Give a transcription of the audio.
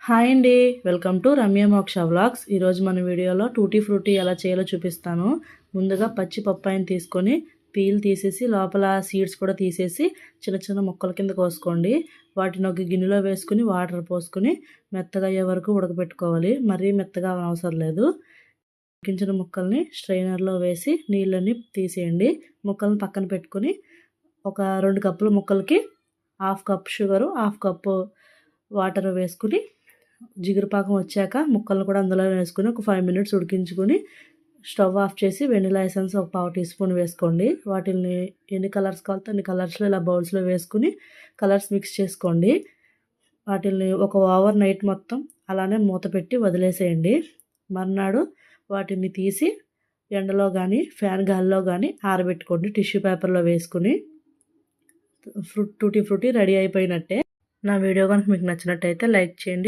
Hi అండి, welcome to Ramya మోక్ష vlogs. ఈరోజు మన వీడియోలో టూటీ ఫ్రూటీ ఎలా చేయాలో చూపిస్తాను. ముందుగా పచ్చి పప్పాయిని తీసుకొని పీల్ తీసేసి లోపల సీడ్స్ కూడా తీసేసి చిన్న చిన్న ముక్కల కింద కోసుకోండి. వాటిని ఒక గిన్నెలో వేసుకుని వాటర్ పోసుకొని మెత్తగా అయ్యే వరకు ఉడకబెట్టుకోవాలి. మరీ మెత్తగా అవసరం లేదు. ఉడికించిన ముక్కల్ని స్ట్రైనర్లో వేసి నీళ్ళని తీసేయండి. ముక్కల్ని పక్కన పెట్టుకొని ఒక 2 కప్పుల ముక్కలకి 1/2 కప్ షుగరు, 1/2 కప్పు వాటర్ వేసుకుని జిగురు పాకం వచ్చాక ముక్కలను కూడా అందులో వేసుకుని ఒక 5 మినిట్స్ ఉడికించుకొని స్టవ్ ఆఫ్ చేసి వెనిలా ఎసెన్స్ ఒక 1/2 టీ స్పూన్ వేసుకోండి. వాటిని ఎన్ని కలర్స్ కావాలితే అన్ని కలర్స్లో ఇలా బౌల్స్లో వేసుకుని కలర్స్ మిక్స్ చేసుకోండి. వాటిని ఒక ఓవర్ నైట్ మొత్తం అలానే మూత పెట్టి వదిలేసేయండి. మర్నాడు వాటిని తీసి ఎండలో కానీ ఫ్యాన్ గాలిలో కానీ ఆరబెట్టుకోండి. టిష్యూ పేపర్లో వేసుకుని టూటీ ఫ్రూటీ రెడీ అయిపోయినట్టే. నా వీడియో కనుక మీకు నచ్చినట్టయితే లైక్ చేయండి.